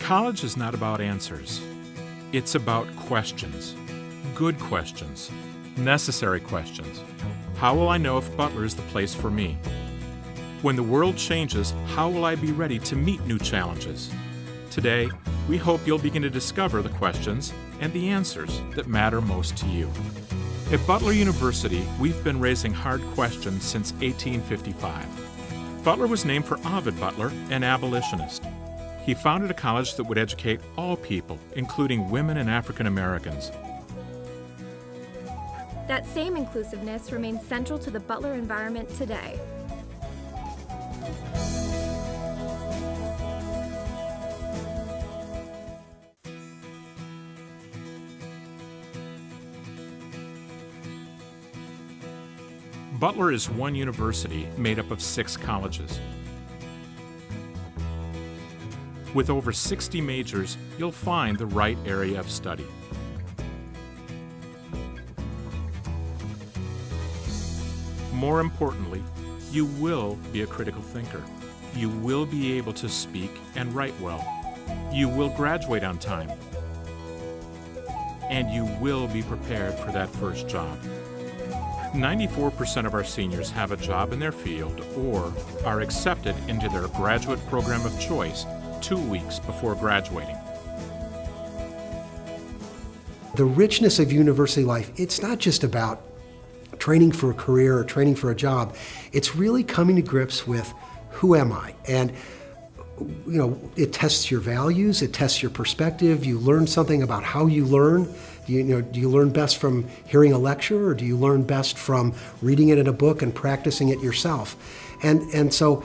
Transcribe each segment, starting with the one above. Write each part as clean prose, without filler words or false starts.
College is not about answers. It's about questions. Good questions. Necessary questions. How will I know if Butler is the place for me? When the world changes, how will I be ready to meet new challenges? Today, we hope you'll begin to discover the questions and the answers that matter most to you. At Butler University, we've been raising hard questions since 1855. Butler was named for Ovid Butler, an abolitionist. He founded a college that would educate all people, including women and African Americans. That same inclusiveness remains central to the Butler environment today. Butler is one university made up of 6 colleges. With over 60 majors, you'll find the right area of study. More importantly, you will be a critical thinker. You will be able to speak and write well. You will graduate on time. And you will be prepared for that first job. 94% of our seniors have a job in their field or are accepted into their graduate program of choice 2 weeks before graduating. The richness of university life, it's not just about training for a career or training for a job. It's really coming to grips with who am I? And it tests your values, it tests your perspective. You learn something about how you learn. Do you learn best from hearing a lecture, or do you learn best from reading it in a book and practicing it yourself? And so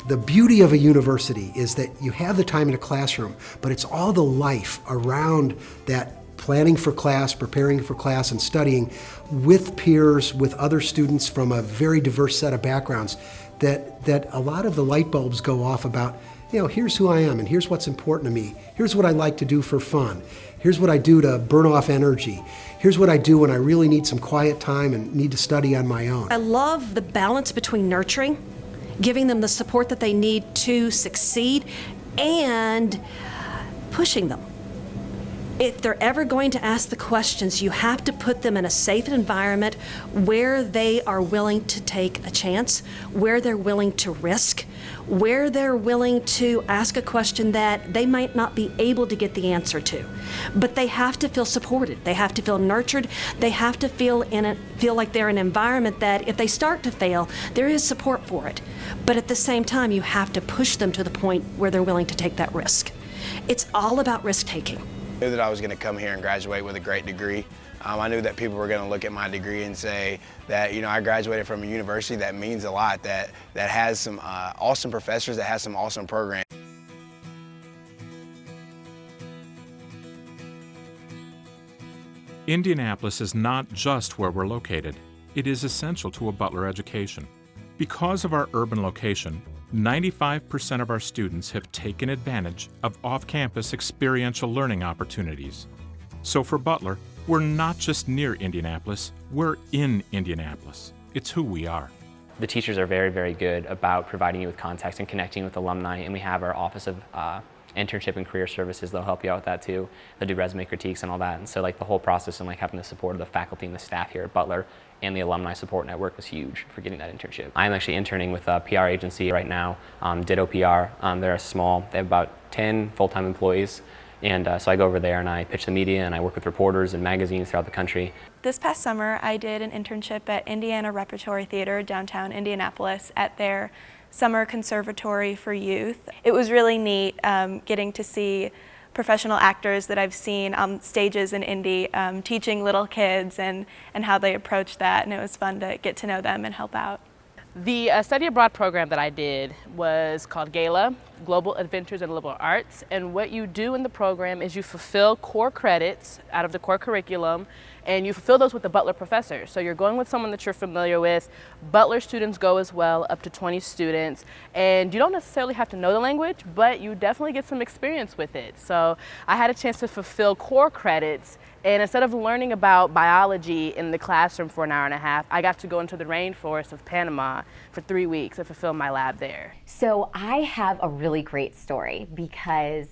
the beauty of a university is that you have the time in a classroom, but it's all the life around that, planning for class, preparing for class, and studying with peers, with other students from a very diverse set of backgrounds, that a lot of the light bulbs go off about, here's who I am and here's what's important to me. Here's what I like to do for fun. Here's what I do to burn off energy. Here's what I do when I really need some quiet time and need to study on my own. I love the balance between nurturing, giving them the support that they need to succeed, and pushing them. If they're ever going to ask the questions, you have to put them in a safe environment where they are willing to take a chance, where they're willing to risk, where they're willing to ask a question that they might not be able to get the answer to. But they have to feel supported. They have to feel nurtured. They have to feel like they're in an environment that if they start to fail, there is support for it. But at the same time, you have to push them to the point where they're willing to take that risk. It's all about risk-taking. I knew that I was going to come here and graduate with a great degree. I knew that people were going to look at my degree and say that, I graduated from a university that means a lot, that has some awesome professors, that has some awesome programs. Indianapolis is not just where we're located. It is essential to a Butler education. Because of our urban location, 95% of our students have taken advantage of off-campus experiential learning opportunities. So for Butler, we're not just near Indianapolis, we're in Indianapolis. It's who we are. The teachers are very, very good about providing you with context and connecting with alumni, and we have our Office of Internship and Career Services. They'll help you out with that too. They'll do resume critiques and all that, and so the whole process and having the support of the faculty and the staff here at Butler and the alumni support network was huge for getting that internship. I'm actually interning with a PR agency right now, Ditto PR. They're small, they have about 10 full-time employees, and so I go over there and I pitch the media and I work with reporters and magazines throughout the country. This past summer I did an internship at Indiana Repertory Theater downtown Indianapolis at their Summer Conservatory for Youth. It was really neat getting to see professional actors that I've seen on stages in Indy teaching little kids and how they approach that, and it was fun to get to know them and help out. The study abroad program that I did was called GALA, Global Adventures in Liberal Arts, and what you do in the program is you fulfill core credits out of the core curriculum, and you fulfill those with the Butler professor. So you're going with someone that you're familiar with. Butler students go as well, up to 20 students, and you don't necessarily have to know the language, but you definitely get some experience with it. So I had a chance to fulfill core credits, and instead of learning about biology in the classroom for an hour and a half, I got to go into the rainforest of Panama for 3 weeks and fulfill my lab there. So I have a really great story because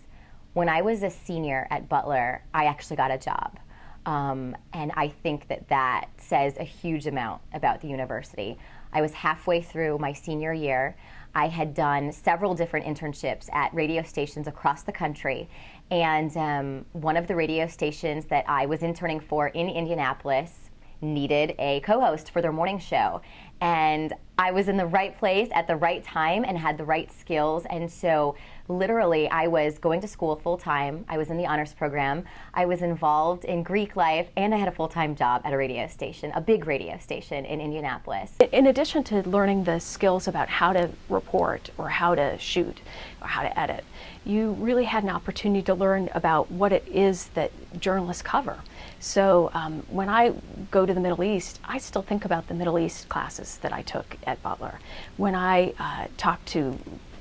When I was a senior at Butler, I actually got a job. And I think that that says a huge amount about the university. I was halfway through my senior year. I had done several different internships at radio stations across the country. And one of the radio stations that I was interning for in Indianapolis needed a co-host for their morning show. And I was in the right place at the right time and had the right skills. And so literally I was going to school full time. I was in the honors program. I was involved in Greek life, and I had a full-time job at a radio station, a big radio station in Indianapolis. In addition to learning the skills about how to report or how to shoot or how to edit, you really had an opportunity to learn about what it is that journalists cover. So when I go to the Middle East, I still think about the Middle East classes that I took at Butler. When I talk to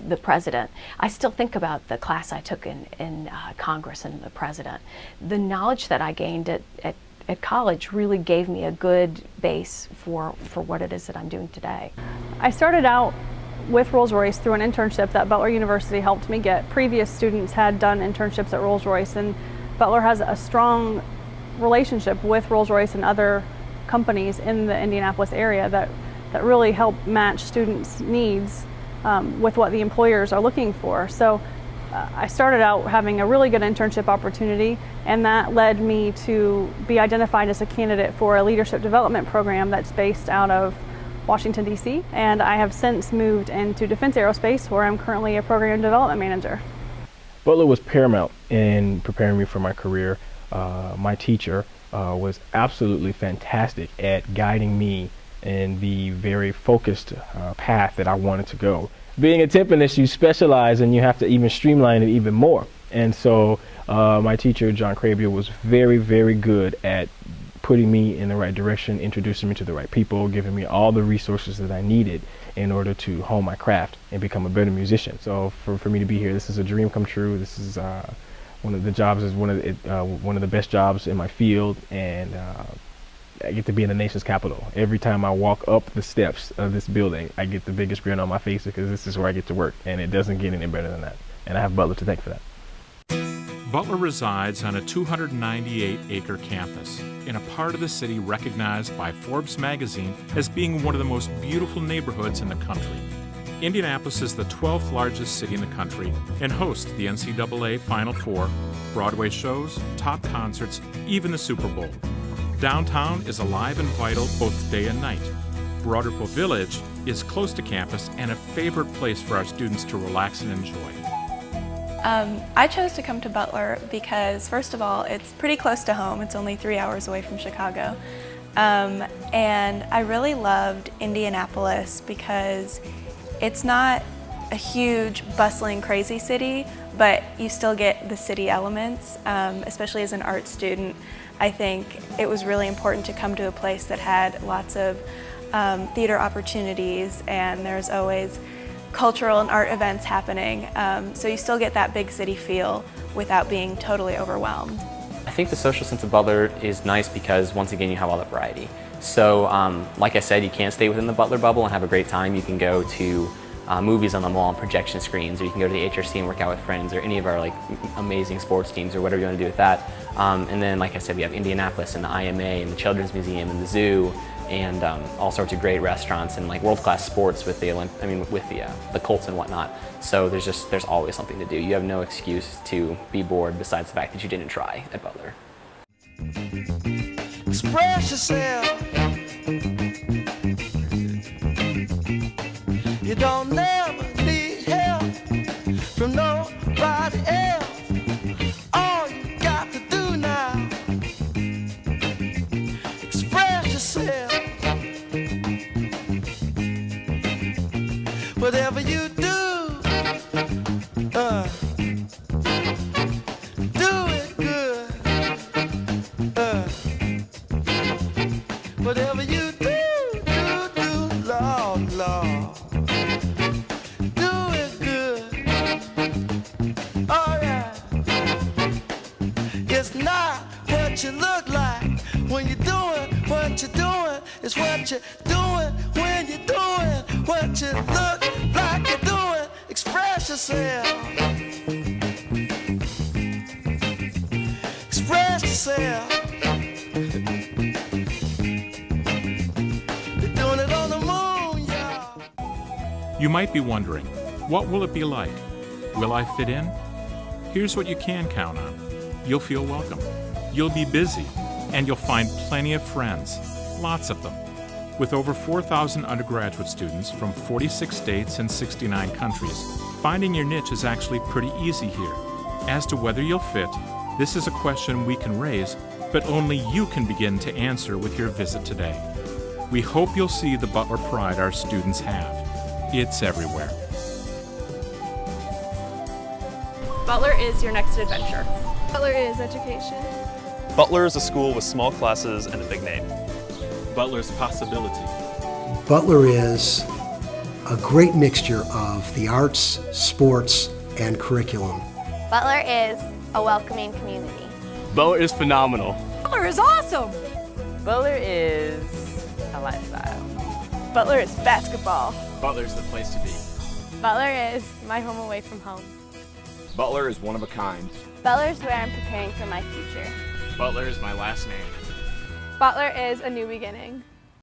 the president, I still think about the class I took in Congress and the president. The knowledge that I gained at college really gave me a good base for what it is that I'm doing today. I started out with Rolls-Royce through an internship that Butler University helped me get. Previous students had done internships at Rolls-Royce, and Butler has a strong relationship with Rolls-Royce and other companies in the Indianapolis area that really help match students' needs with what the employers are looking for. So I started out having a really good internship opportunity, and that led me to be identified as a candidate for a leadership development program that's based out of Washington, D.C., and I have since moved into Defense Aerospace, where I'm currently a program development manager. Butler was paramount in preparing me for my career. My teacher was absolutely fantastic at guiding me in the very focused path that I wanted to go. Being a timpanist, you specialize and you have to even streamline it even more. And so my teacher, John Crabier, was very, very good at putting me in the right direction, introducing me to the right people, giving me all the resources that I needed in order to hone my craft and become a better musician. So for me to be here, this is a dream come true. This is one of the jobs, is one of the best jobs in my field, and I get to be in the nation's capital. Every time I walk up the steps of this building, I get the biggest grin on my face because this is where I get to work, and it doesn't get any better than that. And I have Butler to thank for that. Butler resides on a 298-acre campus in a part of the city recognized by Forbes magazine as being one of the most beautiful neighborhoods in the country. Indianapolis is the 12th largest city in the country and hosts the NCAA Final Four, Broadway shows, top concerts, even the Super Bowl. Downtown is alive and vital both day and night. Broderpool Village is close to campus and a favorite place for our students to relax and enjoy. I chose to come to Butler because, first of all, it's pretty close to home. It's only 3 hours away from Chicago. And I really loved Indianapolis because it's not a huge, bustling, crazy city, but you still get the city elements. Especially as an art student, I think it was really important to come to a place that had lots of theater opportunities, and there's always cultural and art events happening. So you still get that big city feel without being totally overwhelmed. I think the social sense of Butler is nice because, once again, you have all that variety. So, like I said, you can't stay within the Butler bubble and have a great time. You can go to movies on the mall and projection screens, or you can go to the HRC and work out with friends, or any of our amazing sports teams, or whatever you want to do with that. And then, like I said, we have Indianapolis and the IMA and the Children's Museum and the zoo, and all sorts of great restaurants and world-class sports with the Colts and whatnot. So there's always something to do. You have no excuse to be bored besides the fact that you didn't try at Butler. Express yourself. You don't never need help from nobody else. All you got to do now, express yourself. Whatever you do, do it good. Whatever you do, Lord, Lord. Do it good. Oh yeah. It's not what you look like when you're doing what you're doing. It's what you're doing when you're doing what you look like you're doing. Express yourself. yourself. They're doing it on the moon, yeah. You might be wondering, what will it be like? Will I fit in? Here's what you can count on. You'll feel welcome. You'll be busy, and you'll find plenty of friends, lots of them. With over 4,000 undergraduate students from 46 states and 69 countries, finding your niche is actually pretty easy here. As to whether you'll fit, this is a question we can raise, but only you can begin to answer with your visit today. We hope you'll see the Butler pride our students have. It's everywhere. Butler is your next adventure. Butler is education. Butler is a school with small classes and a big name. Butler's possibility. Butler is a great mixture of the arts, sports, and curriculum. Butler is a welcoming community. Butler is phenomenal. Butler is awesome! Butler is a lifestyle. Butler is basketball. Butler's the place to be. Butler is my home away from home. Butler is one of a kind. Butler is where I'm preparing for my future. Butler is my last name. Butler is a new beginning.